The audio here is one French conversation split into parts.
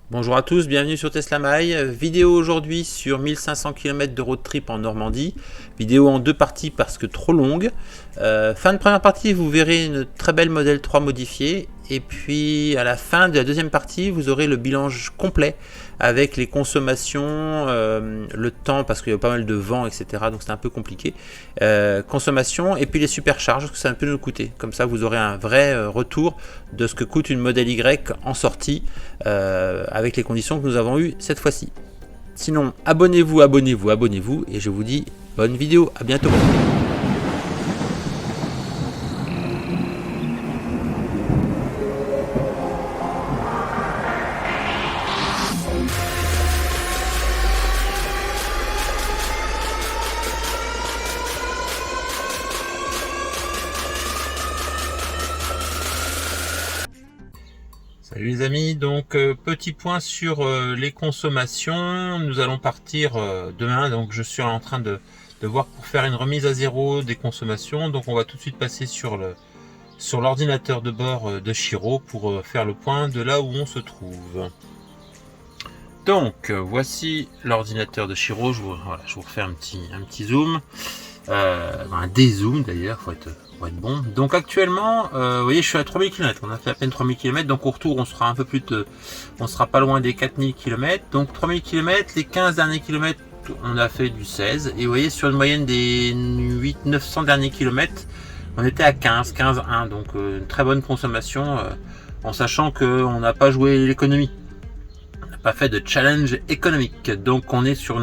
Bonjour à tous, bienvenue sur Tesla My. Vidéo aujourd'hui sur 1500 km de road trip en Normandie. Vidéo en deux parties parce que trop longue. Fin de première partie, vous verrez une très belle Model 3 modifiée. Et puis à la fin de la deuxième partie, vous aurez le bilan complet avec les consommations, le temps parce qu'il y a pas mal de vent, etc. Donc c'est un peu compliqué. Consommation et puis les supercharges, que ça peut nous coûter. Comme ça, vous aurez un vrai retour de ce que coûte une Model Y en sortie avec les conditions que nous avons eues cette fois-ci. Sinon, abonnez-vous, abonnez-vous, abonnez-vous et je vous dis bonne vidéo, à bientôt. Salut les amis, donc petit point sur les consommations. Nous allons partir demain, donc je suis en train de voir pour faire une remise à zéro des consommations. Donc on va tout de suite passer sur l'ordinateur de bord de Chiro pour faire le point de là où on se trouve. Donc voici l'ordinateur de Chiro. Je vous refais un petit zoom, un dézoom d'ailleurs, faut être bon. Donc actuellement, vous voyez, je suis à 3000 km. On a fait à peine 3000 km. Donc au retour, on sera un peu plus on sera pas loin des 4000 km. Donc 3000 km, les 15 derniers kilomètres, on a fait du 16. Et vous voyez, sur une moyenne des 800-900 derniers kilomètres, on était à 15-1. Donc une très bonne consommation, en sachant qu'on n'a pas joué l'économie. On n'a pas fait de challenge économique. Donc on est sur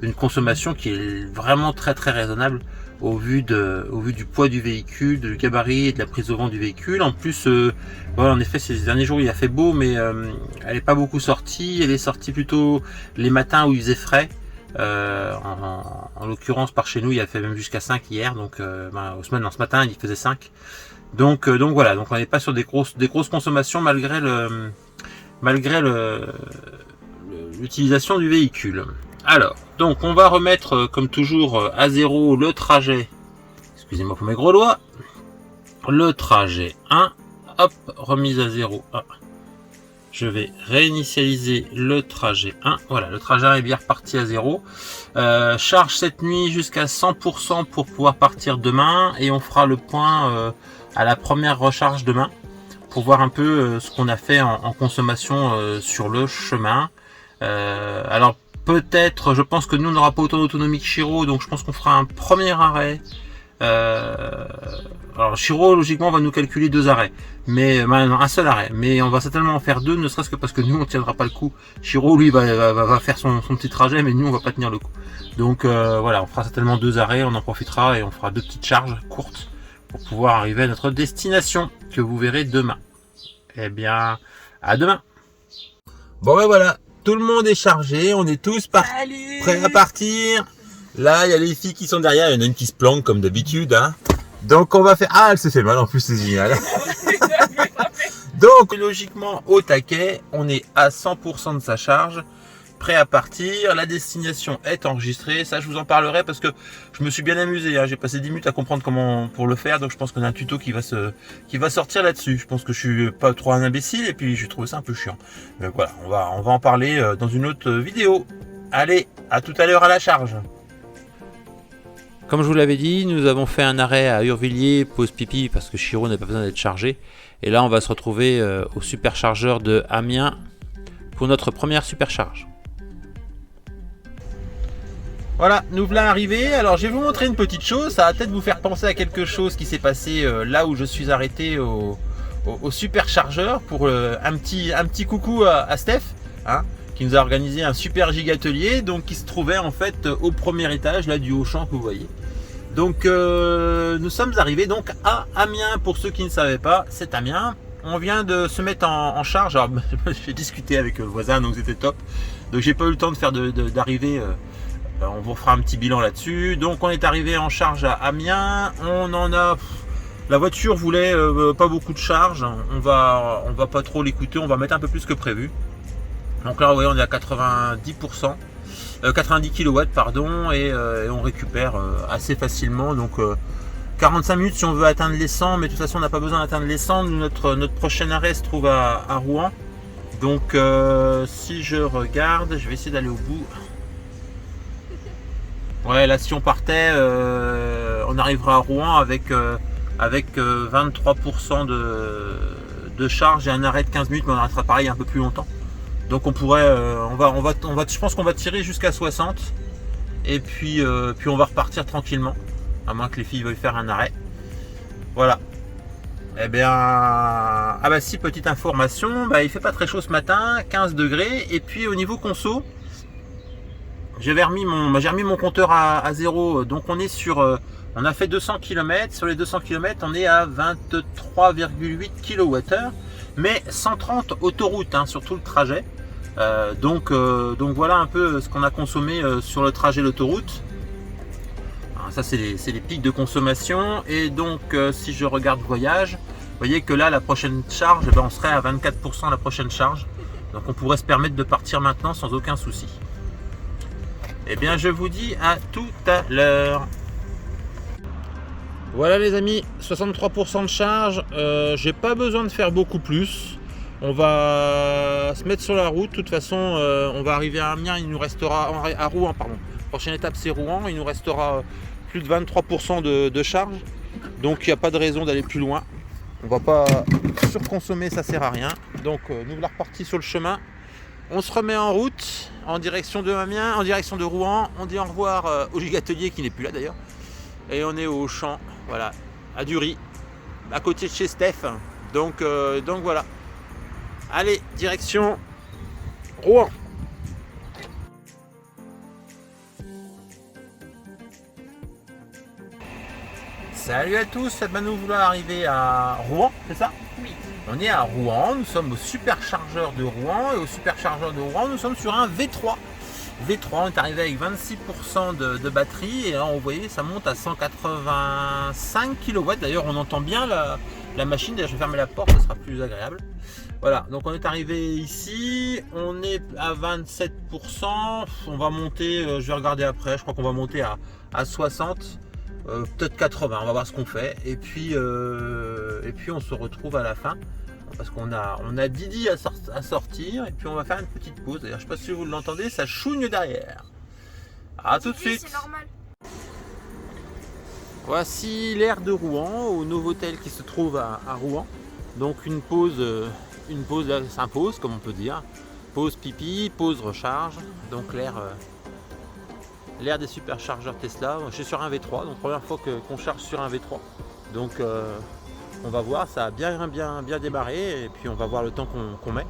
une consommation qui est vraiment très raisonnable au vu du poids du véhicule, du gabarit et de la prise au vent du véhicule. En plus, voilà, en effet, ces derniers jours il a fait beau, mais elle n'est pas beaucoup sortie. Elle est sortie plutôt les matins où il faisait frais. En l'occurrence, par chez nous, il a fait même jusqu'à 5 hier. Donc, ce matin, il faisait 5. Donc voilà. Donc on n'est pas sur des grosses consommations malgré l'utilisation du véhicule. Alors, donc on va remettre comme toujours à zéro le trajet, excusez-moi pour mes gros doigts, le trajet 1, hop, remise à zéro 1. Je vais réinitialiser le trajet 1, voilà, le trajet 1 est bien reparti à zéro. Charge cette nuit jusqu'à 100% pour pouvoir partir demain et on fera le point à la première recharge demain pour voir un peu ce qu'on a fait en consommation sur le chemin. Alors peut-être, je pense que nous on n'aura pas autant d'autonomie que Chiro, donc je pense qu'on fera un premier arrêt. Alors Chiro logiquement va nous calculer 2 arrêts, mais non, un seul arrêt, mais on va certainement en faire 2, ne serait-ce que parce que nous on tiendra pas le coup. Chiro lui va faire son petit trajet, mais nous on va pas tenir le coup. Donc voilà, on fera certainement 2 arrêts, on en profitera et on fera 2 petites charges courtes pour pouvoir arriver à notre destination que vous verrez demain. Eh bien, à demain. Bon ben voilà, tout le monde est chargé, on est tous prêts à partir. Là, il y a les filles qui sont derrière, il y en a une qui se planque comme d'habitude. Hein. Donc on va faire... Ah, elle se fait mal en plus, c'est génial. Donc logiquement, au taquet, on est à 100% de sa charge, prêt à partir. La destination est enregistrée, ça je vous en parlerai parce que je me suis bien amusé. Hein. J'ai passé 10 minutes à comprendre comment pour le faire, donc je pense qu'on a un tuto qui va sortir là-dessus. Je pense que je suis pas trop un imbécile et puis j'ai trouvé ça un peu chiant. Donc voilà, on va en parler dans une autre vidéo. Allez, à tout à l'heure à la charge. Comme je vous l'avais dit, nous avons fait un arrêt à Urvilliers, pause pipi, parce que Chiro n'a pas besoin d'être chargé. Et là, on va se retrouver au superchargeur de Amiens pour notre première supercharge. Voilà, nous voilà arrivés. Alors, je vais vous montrer une petite chose. Ça va peut-être vous faire penser à quelque chose qui s'est passé là où je suis arrêté au superchargeur pour un petit coucou à Steph. Hein, qui nous a organisé un super gigatelier, donc qui se trouvait en fait au premier étage là du Auchan que vous voyez. Donc nous sommes arrivés donc à Amiens. Pour ceux qui ne savaient pas, c'est Amiens. On vient de se mettre en charge. Alors j'ai discuté avec le voisin, donc c'était top. Donc j'ai pas eu le temps de faire d'arriver. On vous fera un petit bilan là-dessus. Donc on est arrivé en charge à Amiens. On en a. La voiture voulait pas beaucoup de charge. On va pas trop l'écouter. On va mettre un peu plus que prévu. Donc là, vous voyez, on est à 90%, 90 kW, pardon, et on récupère assez facilement. Donc 45 minutes si on veut atteindre les 100, mais de toute façon, on n'a pas besoin d'atteindre les 100. Notre prochain arrêt se trouve à Rouen. Donc si je regarde, je vais essayer d'aller au bout. Ouais, là si on partait, on arrivera à Rouen avec 23% de charge et un arrêt de 15 minutes, mais on arrêtera pareil un peu plus longtemps. Donc on pourrait, je pense qu'on va tirer jusqu'à 60 et puis on va repartir tranquillement, à moins que les filles veuillent faire un arrêt. Voilà. Eh bien, ah bah si, petite information, il fait pas très chaud ce matin, 15 degrés, et puis au niveau conso, j'ai remis mon compteur à 0, donc on est sur, on a fait 200 km, sur les 200 km on est à 23,8 kWh, mais 130 autoroute sur tout le trajet, donc voilà un peu ce qu'on a consommé sur le trajet d'autoroute. Ça c'est les pics de consommation, et donc si je regarde voyage, vous voyez que là la prochaine charge, on serait à 24% la prochaine charge, donc on pourrait se permettre de partir maintenant sans aucun souci. Eh bien je vous dis à tout à l'heure. Voilà les amis, 63% de charge, j'ai pas besoin de faire beaucoup plus. On va se mettre sur la route, de toute façon on va arriver à Amiens, il nous restera à Rouen, pardon. Prochaine étape c'est Rouen, il nous restera plus de 23% de charge, donc il n'y a pas de raison d'aller plus loin. On va pas surconsommer, ça sert à rien. Donc nous voilà repartis sur le chemin. On se remet en route en direction de Amiens, en direction de Rouen. On dit au revoir au gigatelier qui n'est plus là d'ailleurs. Et on est au champ, voilà, à Dury, à côté de chez Steph. Donc voilà. Allez, direction Rouen. Salut à tous, nous voulons arriver à Rouen, c'est ça? Oui. On est à Rouen, nous sommes au superchargeur de Rouen, et au superchargeur de Rouen, nous sommes sur un V3. V3, on est arrivé avec 26% de batterie, et là, vous voyez, ça monte à 185 kW. D'ailleurs, on entend bien la machine. D'ailleurs, je vais fermer la porte, ça sera plus agréable. Voilà, donc on est arrivé ici, on est à 27%, on va monter, je vais regarder après, je crois qu'on va monter à 60%. Peut-être 80, on va voir ce qu'on fait, et puis on se retrouve à la fin parce qu'on a Didi à sortir, et puis on va faire une petite pause. D'ailleurs je sais pas si vous l'entendez, ça chouigne derrière. À tout de suite. C'est normal. Voici l'aire de Rouen, au Novotel qui se trouve à Rouen. Donc une pause s'impose, comme on peut dire. Pause pipi, pause recharge. Donc l'air des superchargeurs Tesla. Je suis sur un V3, donc première fois qu'on charge sur un V3. Donc on va voir, ça a bien démarré, et puis on va voir le temps qu'on met.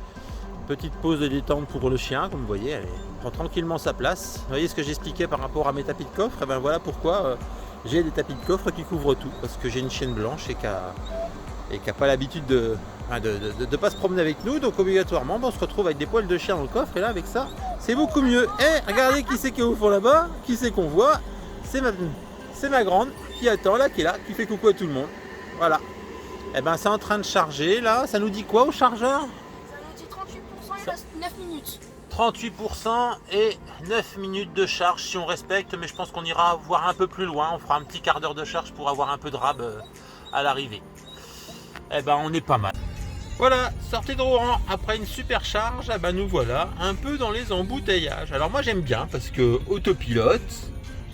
Petite pause de détente pour le chien, comme vous voyez, elle prend tranquillement sa place. Vous voyez ce que j'expliquais par rapport à mes tapis de coffre, et bien voilà pourquoi j'ai des tapis de coffre qui couvrent tout, parce que j'ai une chienne blanche et qui n'a pas l'habitude de pas se promener avec nous, donc obligatoirement on se retrouve avec des poils de chien dans le coffre, et là avec ça c'est beaucoup mieux. Et regardez qui c'est qui est au fond là-bas, qui c'est qu'on voit, c'est ma grande qui attend là, qui est là, qui fait coucou à tout le monde. Voilà, et ben c'est en train de charger là. Ça nous dit quoi au chargeur? Ça nous dit 38%, il reste 9 minutes. 38% et 9 minutes de charge si on respecte, mais je pense qu'on ira voir un peu plus loin, on fera un petit quart d'heure de charge pour avoir un peu de rab à l'arrivée. Eh ben on est pas mal. Voilà, sortie de Rouen après une super charge, eh ben nous voilà un peu dans les embouteillages. Alors moi j'aime bien parce que autopilote,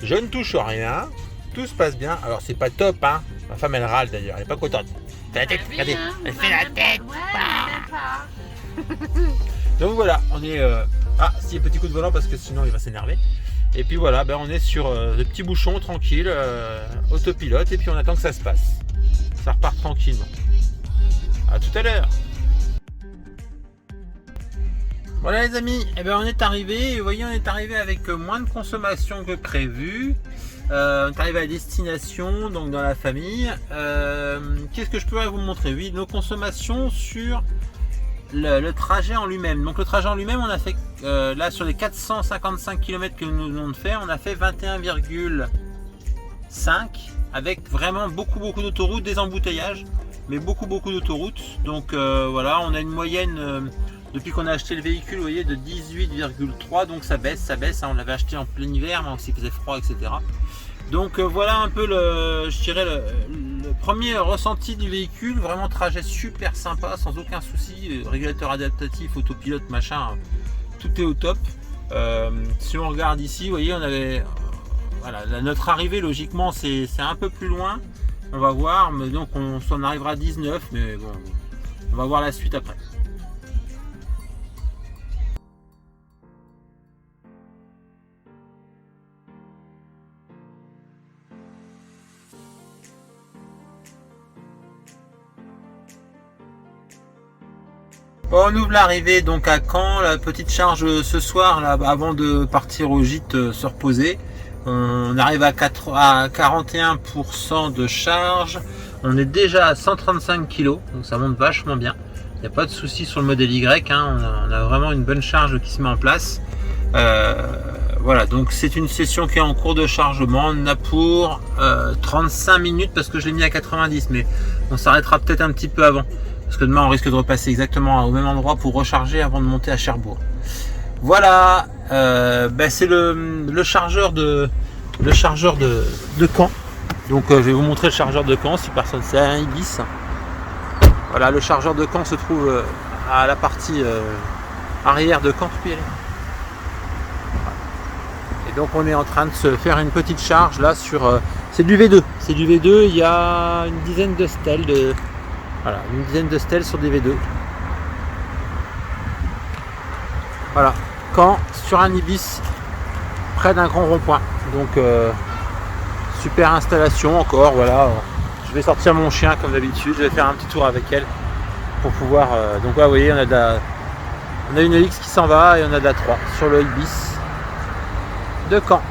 je ne touche rien, tout se passe bien. Alors c'est pas top hein, ma femme elle râle d'ailleurs, elle est pas contente. Fait la tête, regardez, elle fait la tête. Donc voilà, on est si petit coup de volant parce que sinon il va s'énerver. Et puis voilà, on est sur le petit bouchon tranquille, autopilote, et puis on attend que ça se passe. Ça repart tranquillement. A tout à l'heure. Voilà les amis, on est arrivé. Vous voyez, on est arrivé avec moins de consommation que prévu. On est arrivé à destination, donc dans la famille. Qu'est-ce que je pourrais vous montrer? Oui, nos consommations sur le trajet en lui-même. Donc le trajet en lui-même, on a fait là sur les 455 km que nous venons de faire, on a fait 21,5 avec vraiment beaucoup d'autoroutes, des embouteillages, mais beaucoup d'autoroutes. Donc voilà, on a une moyenne depuis qu'on a acheté le véhicule, vous voyez, de 18,3, donc ça baisse, hein. On l'avait acheté en plein hiver, mais aussi il faisait froid, etc. Donc voilà un peu je dirais Premier ressenti du véhicule, vraiment trajet super sympa, sans aucun souci, régulateur adaptatif, autopilote, machin, tout est au top. Si on regarde ici, vous voyez, on avait voilà, notre arrivée logiquement c'est un peu plus loin, on va voir, mais donc on s'en arrivera à 19, mais bon, on va voir la suite après. Bon, on ouvre l'arrivée donc à Caen, la petite charge ce soir là, avant de partir au gîte se reposer. On arrive à 41% de charge. On est déjà à 135 kg, donc ça monte vachement bien. Il n'y a pas de souci sur le modèle Y, hein. On a vraiment une bonne charge qui se met en place. Voilà, donc c'est une session qui est en cours de chargement. On a pour 35 minutes parce que je l'ai mis à 90, mais on s'arrêtera peut-être un petit peu avant. Parce que demain on risque de repasser exactement au même endroit pour recharger avant de monter à Cherbourg. Voilà, c'est le chargeur de Caen. Donc je vais vous montrer le chargeur de Caen, si personne sait, un Ibis. Voilà, le chargeur de Caen se trouve à la partie arrière de Caen. Et donc on est en train de se faire une petite charge là sur... c'est du V2, il y a une dizaine de stèles sur des V2. Voilà, Caen sur un Ibis près d'un grand rond-point. Donc super installation encore, voilà. Je vais sortir mon chien comme d'habitude, je vais faire un petit tour avec elle pour pouvoir... donc là, vous voyez, on a une X qui s'en va et on a de la 3 sur le Ibis de Caen.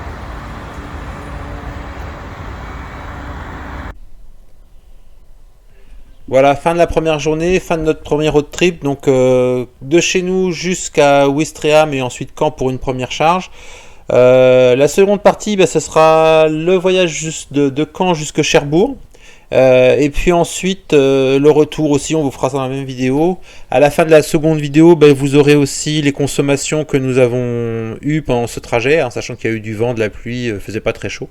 Voilà, fin de la première journée, fin de notre premier road trip. Donc de chez nous jusqu'à Ouistreham et ensuite Caen pour une première charge. La seconde partie, ce sera le voyage de Caen jusqu'à Cherbourg. Et puis ensuite le retour aussi, on vous fera ça dans la même vidéo. À la fin de la seconde vidéo, vous aurez aussi les consommations que nous avons eues pendant ce trajet, hein, sachant qu'il y a eu du vent, de la pluie, faisait pas très chaud.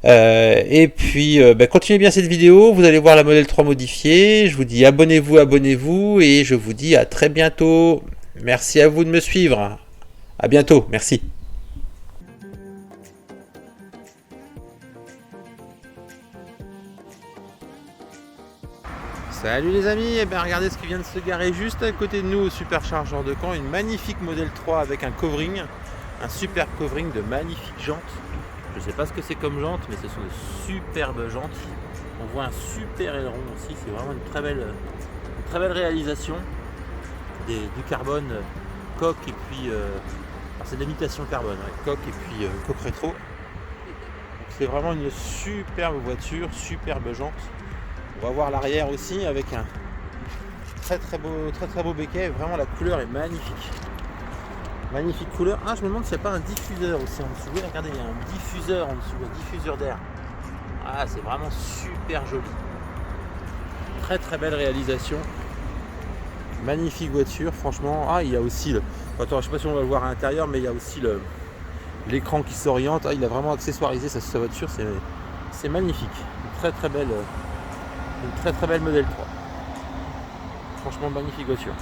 Et puis continuez bien cette vidéo, vous allez voir la modèle 3 modifiée. Je vous dis abonnez-vous et je vous dis à très bientôt. Merci à vous de me suivre. À bientôt, merci. Salut les amis, regardez ce qui vient de se garer juste à côté de nous au superchargeur de Caen, une magnifique modèle 3 avec un covering, un super covering de magnifiques jantes. Je ne sais pas ce que c'est comme jantes, mais ce sont de superbes jantes. On voit un super aileron aussi, c'est vraiment une très belle réalisation. Du carbone, coque et puis... c'est de l'imitation carbone, ouais, coque et puis coque rétro. C'est vraiment une superbe voiture, superbe jante. On va voir l'arrière aussi avec un très beau béquet, vraiment la couleur est magnifique. Magnifique couleur. Ah, je me demande s'il n'y a pas un diffuseur aussi en dessous. Oui, regardez, il y a un diffuseur en dessous, un diffuseur d'air. Ah, c'est vraiment super joli. Très belle réalisation. Magnifique voiture, franchement. Ah, il y a aussi le... Attends, je sais pas si on va le voir à l'intérieur, mais il y a aussi l'écran qui s'oriente. Ah, il a vraiment accessoirisé sa voiture, c'est magnifique. Une très belle modèle 3. Franchement, magnifique voiture.